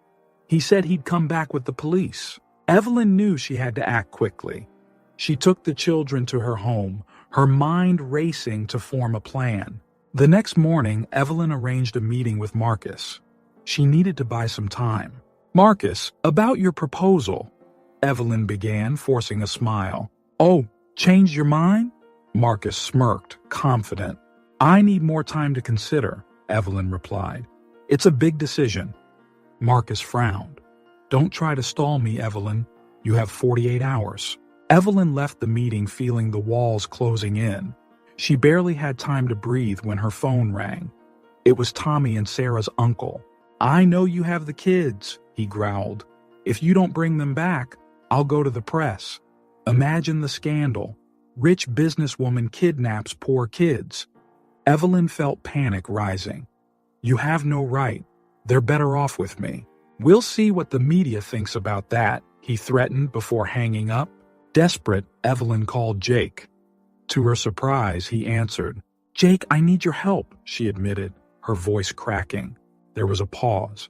"He said he'd come back with the police." Evelyn knew she had to act quickly. She took the children to her home, her mind racing to form a plan. The next morning, Evelyn arranged a meeting with Marcus. She needed to buy some time. "Marcus, about your proposal," Evelyn began, forcing a smile. "Oh, changed your mind?" Marcus smirked, confident. "I need more time to consider," Evelyn replied. "It's a big decision." Marcus frowned. "Don't try to stall me, Evelyn. You have 48 hours. Evelyn left the meeting feeling the walls closing in. She barely had time to breathe when her phone rang. It was Tommy and Sarah's uncle. "I know you have the kids," he growled. "If you don't bring them back, I'll go to the press." Imagine the scandal. Rich businesswoman kidnaps poor kids. Evelyn felt panic rising. "You have no right. They're better off with me." "We'll see what the media thinks about that," he threatened before hanging up. Desperate, Evelyn called Jake. To her surprise, he answered. "Jake, I need your help," she admitted, her voice cracking. There was a pause.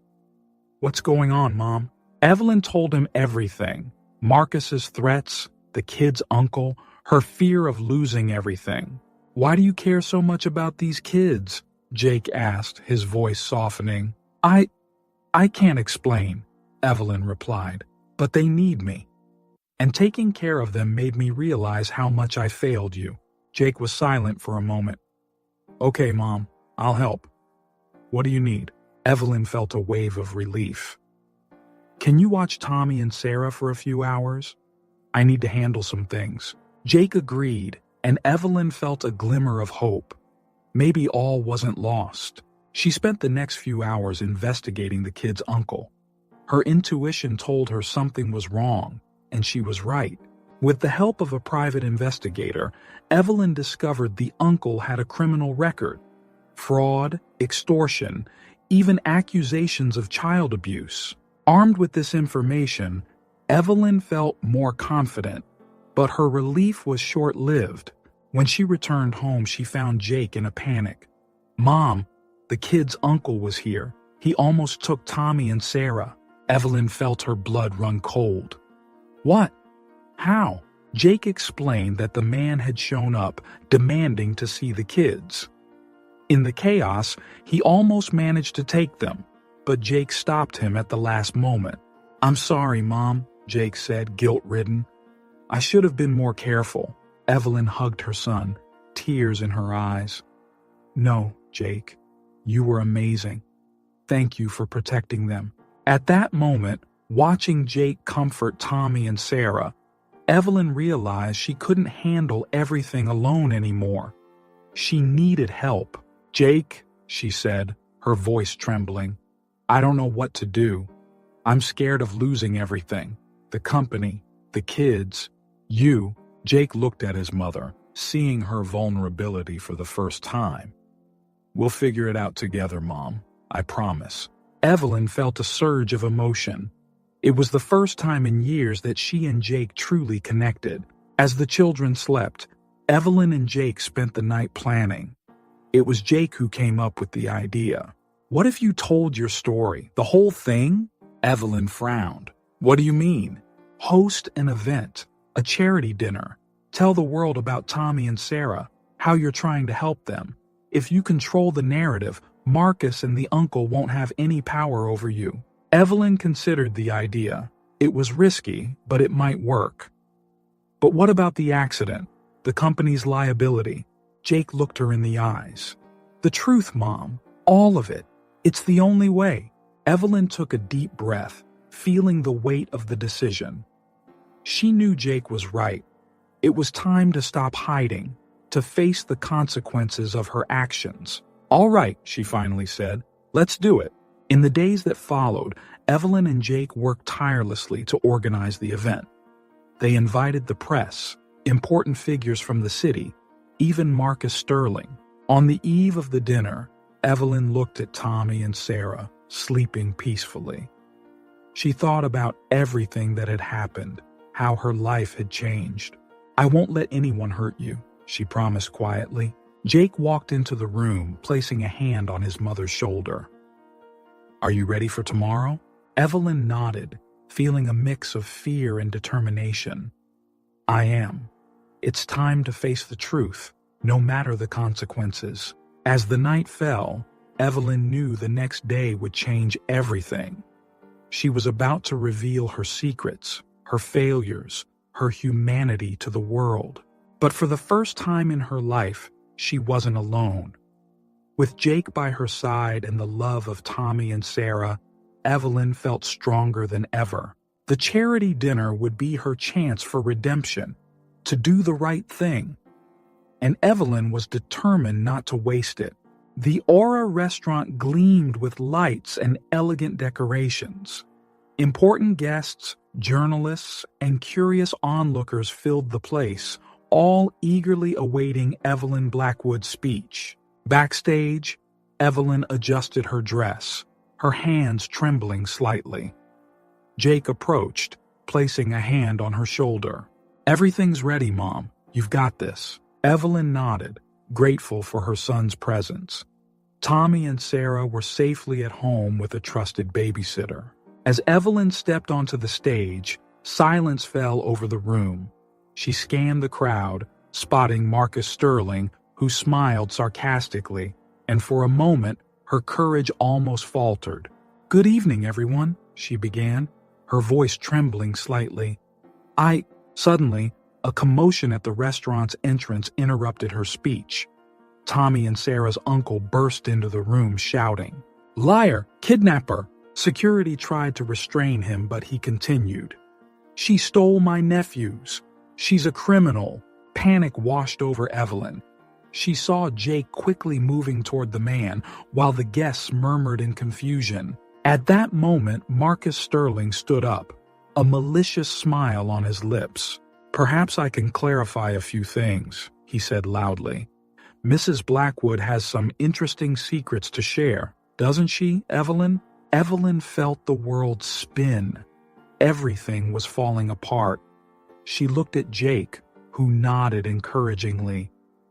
"What's going on, Mom?" Evelyn told him everything. Marcus's threats, the kid's uncle, her fear of losing everything. "Why do you care so much about these kids?" Jake asked, his voice softening. I can't explain," Evelyn replied, "but they need me. And taking care of them made me realize how much I failed you." Jake was silent for a moment. "Okay, Mom, I'll help. What do you need?" Evelyn felt a wave of relief. "Can you watch Tommy and Sarah for a few hours? I need to handle some things." Jake agreed, and Evelyn felt a glimmer of hope. Maybe all wasn't lost. She spent the next few hours investigating the kid's uncle. Her intuition told her something was wrong, and she was right. With the help of a private investigator, Evelyn discovered the uncle had a criminal record: fraud, extortion, even accusations of child abuse. Armed with this information, Evelyn felt more confident, but her relief was short-lived. When she returned home, she found Jake in a panic. "Mom, the kid's uncle was here. He almost took Tommy and Sarah." Evelyn felt her blood run cold. "What? How?" Jake explained that the man had shown up, demanding to see the kids. In the chaos, he almost managed to take them, but Jake stopped him at the last moment. "I'm sorry, Mom," Jake said, guilt-ridden. "I should have been more careful." Evelyn hugged her son, tears in her eyes. "No, Jake, you were amazing. Thank you for protecting them." At that moment, watching Jake comfort Tommy and Sarah, Evelyn realized she couldn't handle everything alone anymore. She needed help. "Jake," she said, her voice trembling, "I don't know what to do. I'm scared of losing everything. The company, the kids, you." Jake looked at his mother, seeing her vulnerability for the first time. "We'll figure it out together, Mom. I promise." Evelyn felt a surge of emotion. It was the first time in years that she and Jake truly connected. As the children slept, Evelyn and Jake spent the night planning. It was Jake who came up with the idea. "What if you told your story, the whole thing?" Evelyn frowned. "What do you mean?" "Host an event, a charity dinner. Tell the world about Tommy and Sarah, how you're trying to help them. If you control the narrative, Marcus and the uncle won't have any power over you." Evelyn considered the idea. It was risky, but it might work. "But what about the accident? The company's liability?" Jake looked her in the eyes. "The truth, Mom. All of it. It's the only way." Evelyn took a deep breath, feeling the weight of the decision. She knew Jake was right. It was time to stop hiding, to face the consequences of her actions. "All right," she finally said. "Let's do it." In the days that followed, Evelyn and Jake worked tirelessly to organize the event. They invited the press, important figures from the city, even Marcus Sterling. On the eve of the dinner, Evelyn looked at Tommy and Sarah, sleeping peacefully. She thought about everything that had happened, how her life had changed. "I won't let anyone hurt you," she promised quietly. Jake walked into the room, placing a hand on his mother's shoulder. "Are you ready for tomorrow?" Evelyn nodded, feeling a mix of fear and determination. "I am. It's time to face the truth, no matter the consequences." As the night fell, Evelyn knew the next day would change everything. She was about to reveal her secrets, her failures, her humanity to the world. But for the first time in her life, she wasn't alone. With Jake by her side and the love of Tommy and Sarah, Evelyn felt stronger than ever. The charity dinner would be her chance for redemption, to do the right thing. And Evelyn was determined not to waste it. The Aura restaurant gleamed with lights and elegant decorations. Important guests, journalists, and curious onlookers filled the place, all eagerly awaiting Evelyn Blackwood's speech. Backstage, Evelyn adjusted her dress, her hands trembling slightly. Jake approached, placing a hand on her shoulder. "Everything's ready, Mom. You've got this." Evelyn nodded, grateful for her son's presence. Tommy and Sarah were safely at home with a trusted babysitter. As Evelyn stepped onto the stage, silence fell over the room. She scanned the crowd, spotting Marcus Sterling, who smiled sarcastically, and for a moment, her courage almost faltered. "Good evening, everyone," she began, her voice trembling slightly. Suddenly, a commotion at the restaurant's entrance interrupted her speech. Tommy and Sarah's uncle burst into the room shouting. Liar! Kidnapper! Security tried to restrain him, but he continued. She stole my nephews. She's a criminal. Panic washed over Evelyn. She saw Jake quickly moving toward the man, while the guests murmured in confusion. At that moment, Marcus Sterling stood up, a malicious smile on his lips. "Perhaps I can clarify a few things," he said loudly. "Mrs. Blackwood has some interesting secrets to share, doesn't she, Evelyn?" Evelyn felt the world spin. Everything was falling apart. She looked at Jake, who nodded encouragingly,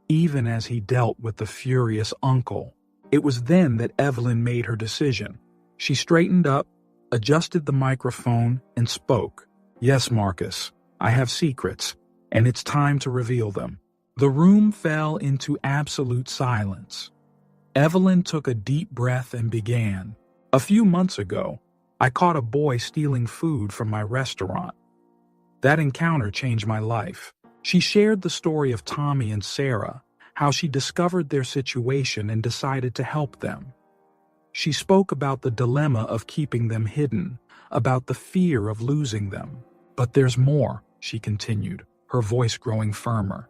even as he dealt with the furious uncle. It was then that Evelyn made her decision. She straightened up, adjusted the microphone, and spoke. "Yes, Marcus, I have secrets, and it's time to reveal them." The room fell into absolute silence. Evelyn took a deep breath and began. "A few months ago, I caught a boy stealing food from my restaurant. That encounter changed my life." She shared the story of Tommy and Sarah, how she discovered their situation and decided to help them. She spoke about the dilemma of keeping them hidden, about the fear of losing them. "But there's more," she continued, her voice growing firmer.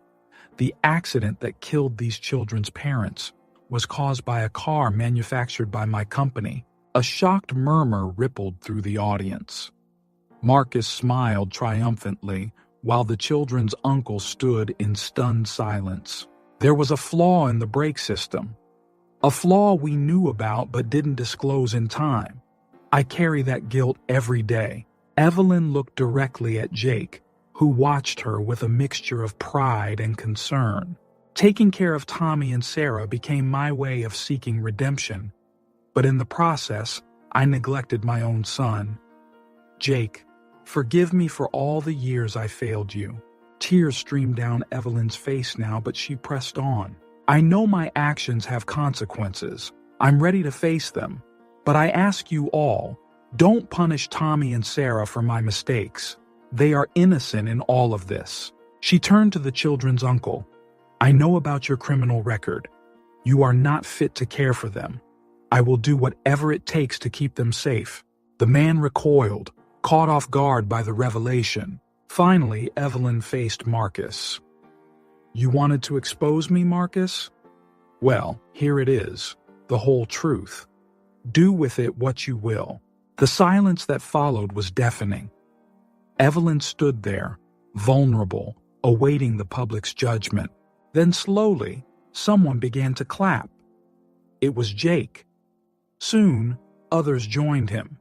"The accident that killed these children's parents was caused by a car manufactured by my company." A shocked murmur rippled through the audience. Marcus smiled triumphantly, while the children's uncle stood in stunned silence. "There was a flaw in the brake system. A flaw we knew about but didn't disclose in time. I carry that guilt every day." Evelyn looked directly at Jake, who watched her with a mixture of pride and concern. "Taking care of Tommy and Sarah became my way of seeking redemption. But in the process, I neglected my own son. Jake, forgive me for all the years I failed you." Tears streamed down Evelyn's face now, but she pressed on. "I know my actions have consequences. I'm ready to face them. But I ask you all, don't punish Tommy and Sarah for my mistakes. They are innocent in all of this." She turned to the children's uncle. "I know about your criminal record. You are not fit to care for them. I will do whatever it takes to keep them safe." The man recoiled, caught off guard by the revelation. Finally, Evelyn faced Marcus. "You wanted to expose me, Marcus? Well, here it is, the whole truth. Do with it what you will." The silence that followed was deafening. Evelyn stood there, vulnerable, awaiting the public's judgment. Then slowly, someone began to clap. It was Jake. Soon, others joined him.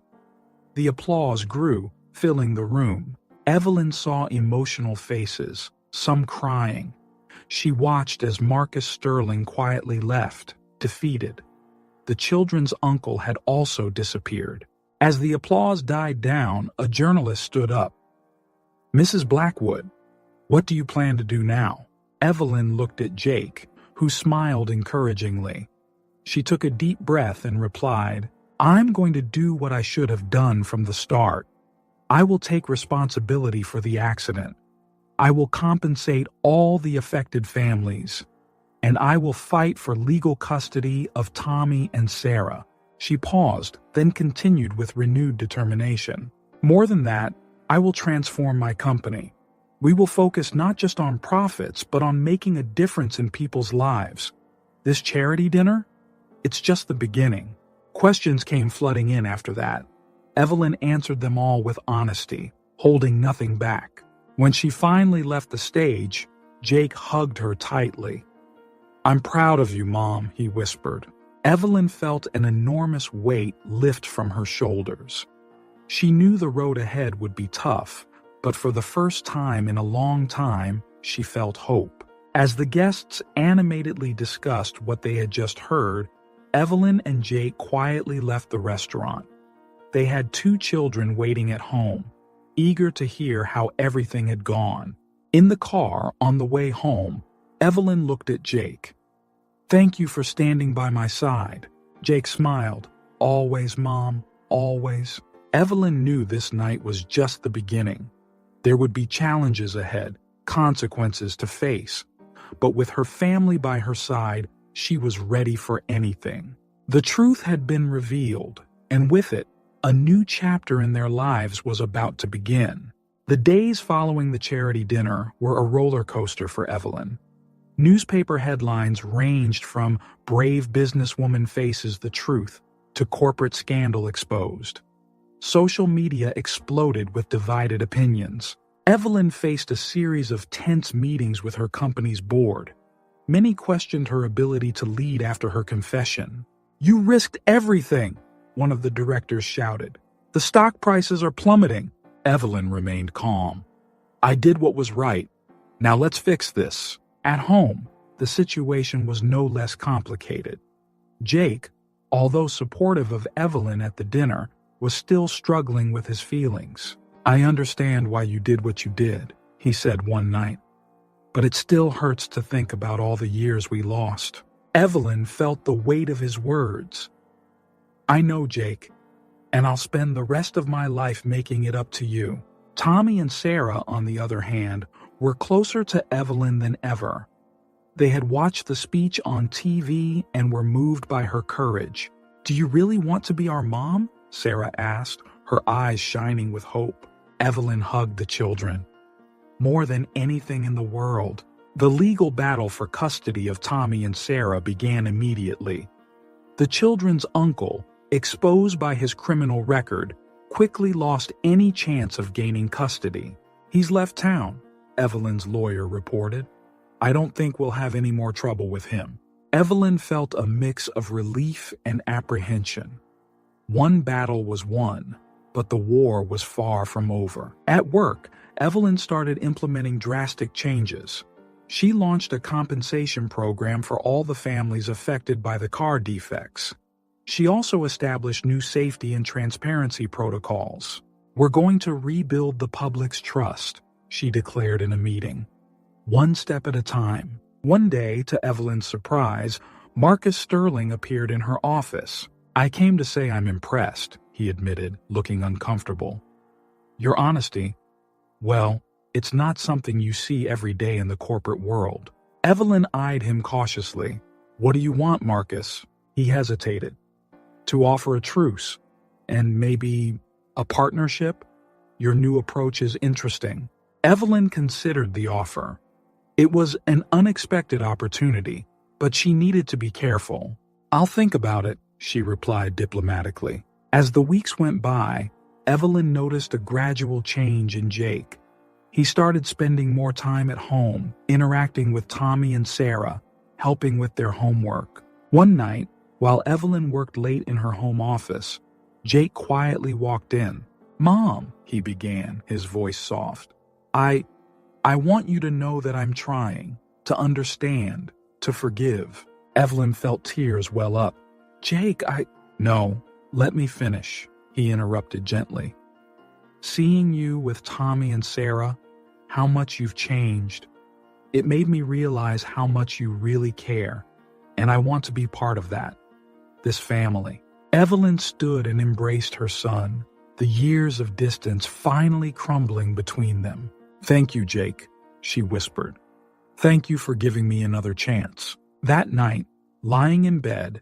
The applause grew, filling the room. Evelyn saw emotional faces, some crying. She watched as Marcus Sterling quietly left, defeated. The children's uncle had also disappeared. As the applause died down, a journalist stood up. "Mrs. Blackwood, what do you plan to do now?" Evelyn looked at Jake, who smiled encouragingly. She took a deep breath and replied, "I'm going to do what I should have done from the start. I will take responsibility for the accident. I will compensate all the affected families, and I will fight for legal custody of Tommy and Sarah." She paused, then continued with renewed determination. "More than that, I will transform my company. We will focus not just on profits, but on making a difference in people's lives. This charity dinner? It's just the beginning." Questions came flooding in after that. Evelyn answered them all with honesty, holding nothing back. When she finally left the stage, Jake hugged her tightly. "I'm proud of you, Mom," he whispered. Evelyn felt an enormous weight lift from her shoulders. She knew the road ahead would be tough, but for the first time in a long time, she felt hope. As the guests animatedly discussed what they had just heard, Evelyn and Jake quietly left the restaurant. They had 2 children waiting at home, eager to hear how everything had gone. In the car, on the way home, Evelyn looked at Jake. "Thank you for standing by my side." Jake smiled. "Always, Mom, always." Evelyn knew this night was just the beginning. There would be challenges ahead, consequences to face. But with her family by her side, she was ready for anything. The truth had been revealed, and with it, a new chapter in their lives was about to begin. The days following the charity dinner were a roller coaster for Evelyn. Newspaper headlines ranged from "Brave businesswoman faces the truth" to "Corporate scandal exposed." Social media exploded with divided opinions. Evelyn faced a series of tense meetings with her company's board. Many questioned her ability to lead after her confession. "You risked everything," one of the directors shouted. "The stock prices are plummeting." Evelyn remained calm. "I did what was right. Now let's fix this." At home, the situation was no less complicated. Jake, although supportive of Evelyn at the dinner, was still struggling with his feelings. "I understand why you did what you did," he said one night. "But it still hurts to think about all the years we lost." Evelyn felt the weight of his words. "I know, Jake, and I'll spend the rest of my life making it up to you." Tommy and Sarah, on the other hand, were closer to Evelyn than ever. They had watched the speech on TV and were moved by her courage. "Do you really want to be our mom?" Sarah asked, her eyes shining with hope. Evelyn hugged the children. "More than anything in the world." The legal battle for custody of Tommy and Sarah began immediately. The children's uncle, exposed by his criminal record, quickly lost any chance of gaining custody. "He's left town," Evelyn's lawyer reported. "I don't think we'll have any more trouble with him." Evelyn felt a mix of relief and apprehension. One battle was won, but the war was far from over. At work, Evelyn started implementing drastic changes. She launched a compensation program for all the families affected by the car defects. She also established new safety and transparency protocols. "We're going to rebuild the public's trust," she declared in a meeting. "One step at a time." One day, to Evelyn's surprise, Marcus Sterling appeared in her office. "I came to say I'm impressed," he admitted, looking uncomfortable. "Your honesty, well, it's not something you see every day in the corporate world." Evelyn eyed him cautiously. "What do you want, Marcus?" He hesitated. "To offer a truce, and maybe a partnership? Your new approach is interesting." Evelyn considered the offer. It was an unexpected opportunity, but she needed to be careful. "I'll think about it," she replied diplomatically. As the weeks went by, Evelyn noticed a gradual change in Jake. He started spending more time at home, interacting with Tommy and Sarah, helping with their homework. One night, while Evelyn worked late in her home office, Jake quietly walked in. "Mom," he began, his voice soft. I want you to know that I'm trying, to understand, to forgive." Evelyn felt tears well up. "Jake, No, let me finish," he interrupted gently. "Seeing you with Tommy and Sarah, how much you've changed, it made me realize how much you really care, and I want to be part of that. This family." Evelyn stood and embraced her son, the years of distance finally crumbling between them. "Thank you, Jake," she whispered. "Thank you for giving me another chance." That night, lying in bed,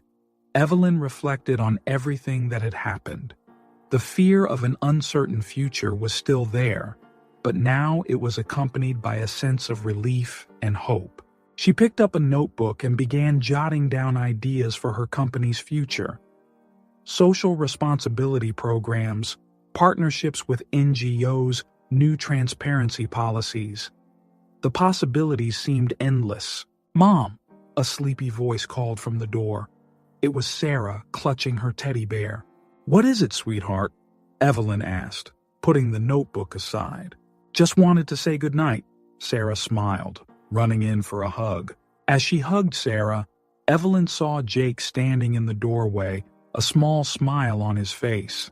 Evelyn reflected on everything that had happened. The fear of an uncertain future was still there, but now it was accompanied by a sense of relief and hope. She picked up a notebook and began jotting down ideas for her company's future. Social responsibility programs, partnerships with NGOs, new transparency policies. The possibilities seemed endless. "Mom," a sleepy voice called from the door. It was Sarah, clutching her teddy bear. "What is it, sweetheart?" Evelyn asked, putting the notebook aside. "Just wanted to say goodnight," Sarah smiled, running in for a hug. As she hugged Sarah, Evelyn saw Jake standing in the doorway, a small smile on his face.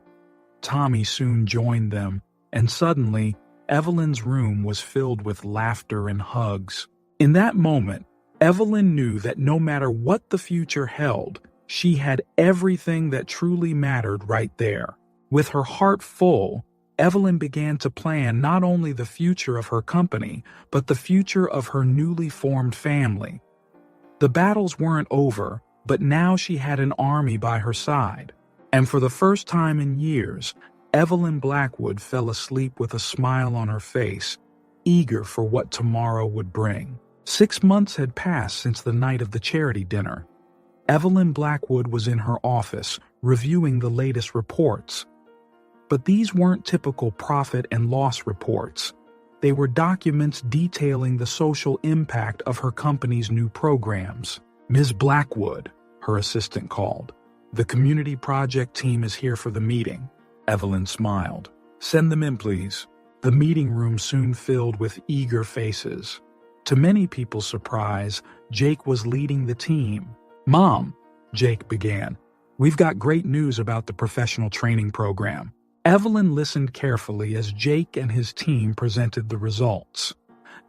Tommy soon joined them, and suddenly, Evelyn's room was filled with laughter and hugs. In that moment, Evelyn knew that no matter what the future held, she had everything that truly mattered right there. With her heart full, Evelyn began to plan not only the future of her company, but the future of her newly formed family. The battles weren't over, but now she had an army by her side. And for the first time in years, Evelyn Blackwood fell asleep with a smile on her face, eager for what tomorrow would bring. 6 months had passed since the night of the charity dinner. Evelyn Blackwood was in her office, reviewing the latest reports. But these weren't typical profit and loss reports. They were documents detailing the social impact of her company's new programs. "Ms. Blackwood," her assistant called. "The community project team is here for the meeting." Evelyn smiled. "Send them in, please." The meeting room soon filled with eager faces. To many people's surprise, Jake was leading the team. "Mom," Jake began, "we've got great news about the professional training program." Evelyn listened carefully as Jake and his team presented the results.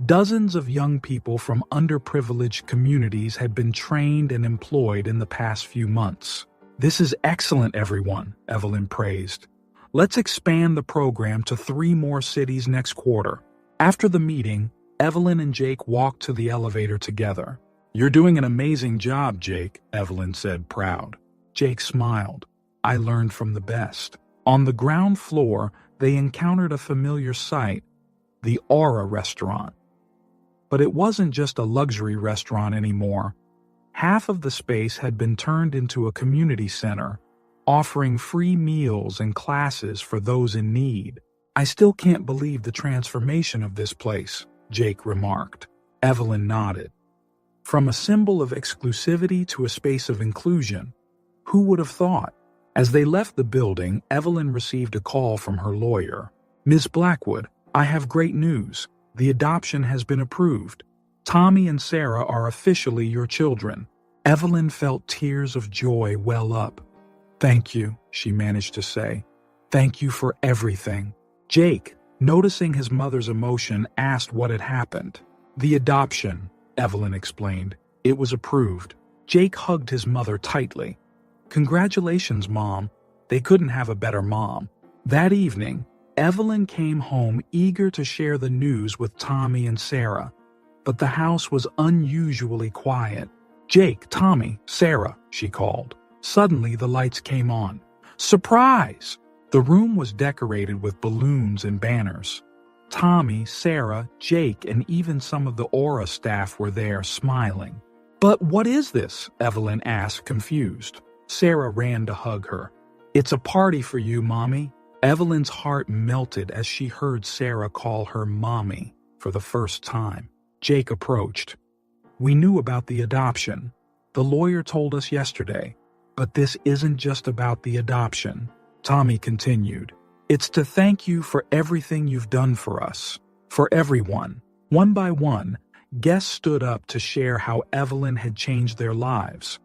Dozens of young people from underprivileged communities had been trained and employed in the past few months. "This is excellent, everyone," Evelyn praised. "Let's expand the program to 3 more cities next quarter." After the meeting, Evelyn and Jake walked to the elevator together. "You're doing an amazing job, Jake," Evelyn said, proud. Jake smiled. "I learned from the best." On the ground floor, they encountered a familiar sight, the Aura restaurant. But it wasn't just a luxury restaurant anymore. Half of the space had been turned into a community center, offering free meals and classes for those in need. "I still can't believe the transformation of this place," Jake remarked. Evelyn nodded. From a symbol of exclusivity to a space of inclusion, who would have thought? As they left the building, Evelyn received a call from her lawyer. "Ms. Blackwood, I have great news. The adoption has been approved. Tommy and Sarah are officially your children." Evelyn felt tears of joy well up. "Thank you," she managed to say. "Thank you for everything." Jake, noticing his mother's emotion, asked what had happened. "The adoption," Evelyn explained. "It was approved." Jake hugged his mother tightly. "Congratulations, Mom. They couldn't have a better mom." That evening, Evelyn came home eager to share the news with Tommy and Sarah, but the house was unusually quiet. "Jake, Tommy, Sarah," she called. Suddenly, the lights came on. Surprise! The room was decorated with balloons and banners. Tommy, Sarah, Jake, and even some of the Aura staff were there, smiling. "But what is this?" Evelyn asked, confused. Sarah ran to hug her. "It's a party for you, Mommy." Evelyn's heart melted as she heard Sarah call her Mommy for the first time. Jake approached. "We knew about the adoption. The lawyer told us yesterday. But this isn't just about the adoption," Tommy continued. "It's to thank you for everything you've done for us, for everyone." One by one, guests stood up to share how Evelyn had changed their lives.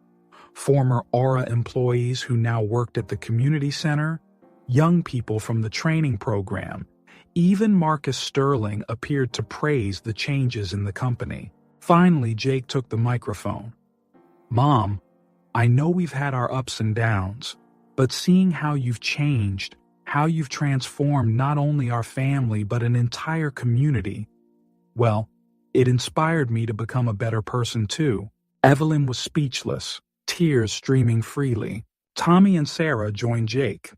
Former Aura employees who now worked at the community center, young people from the training program, even Marcus Sterling appeared to praise the changes in the company. Finally, Jake took the microphone. "Mom, I know we've had our ups and downs, but seeing how you've changed, how you've transformed not only our family but an entire community, well, it inspired me to become a better person too." Evelyn was speechless, tears streaming freely. Tommy and Sarah joined Jake.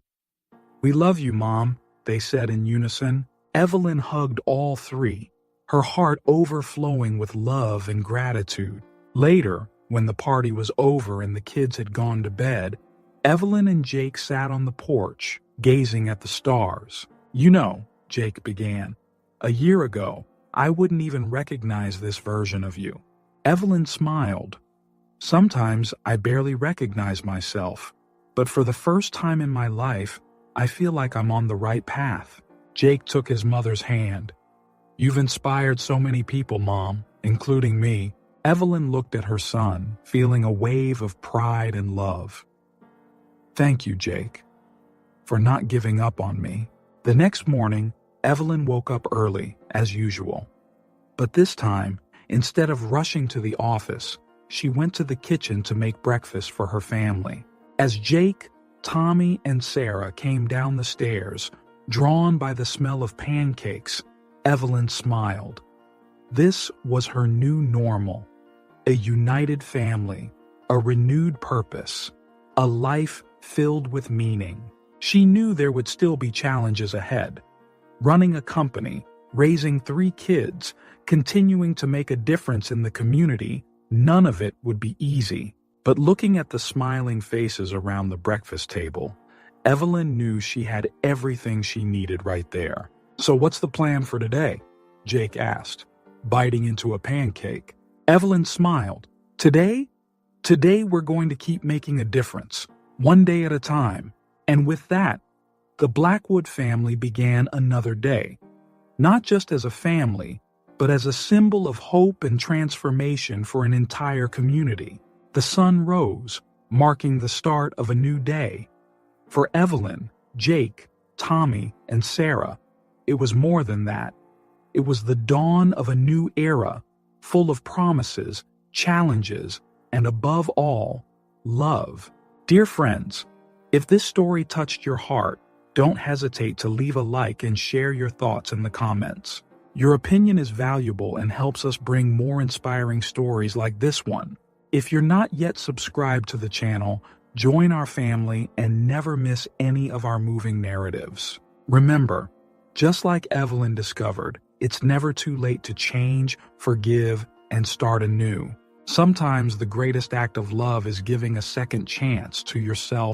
"We love you, Mom," they said in unison. Evelyn hugged all three, her heart overflowing with love and gratitude. Later, when the party was over and the kids had gone to bed, Evelyn and Jake sat on the porch, gazing at the stars. "You know," Jake began, "a year ago, I wouldn't even recognize this version of you." Evelyn smiled. "Sometimes I barely recognize myself, but for the first time in my life, I feel like I'm on the right path." Jake took his mother's hand. "You've inspired so many people, Mom, including me." Evelyn looked at her son, feeling a wave of pride and love. "Thank you, Jake, for not giving up on me." The next morning, Evelyn woke up early, as usual. But this time, instead of rushing to the office, she went to the kitchen to make breakfast for her family. As Jake, Tommy, and Sarah came down the stairs, drawn by the smell of pancakes, Evelyn smiled. This was her new normal, a united family, a renewed purpose, a life filled with meaning. She knew there would still be challenges ahead. Running a company, raising 3 kids, continuing to make a difference in the community, none of it would be easy. But looking at the smiling faces around the breakfast table, Evelyn knew she had everything she needed right there. "So what's the plan for today?" Jake asked, biting into a pancake. Evelyn smiled. Today we're going to keep making a difference, one day at a time." And with that, the Blackwood family began another day, not just as a family, but as a symbol of hope and transformation for an entire community. The sun rose, marking the start of a new day. For Evelyn, Jake, Tommy, and Sarah, it was more than that. It was the dawn of a new era, full of promises, challenges, and above all, love. Dear friends, if this story touched your heart, don't hesitate to leave a like and share your thoughts in the comments. Your opinion is valuable and helps us bring more inspiring stories like this one. If you're not yet subscribed to the channel, join our family and never miss any of our moving narratives. Remember, just like Evelyn discovered, it's never too late to change, forgive, and start anew. Sometimes the greatest act of love is giving a second chance to yourself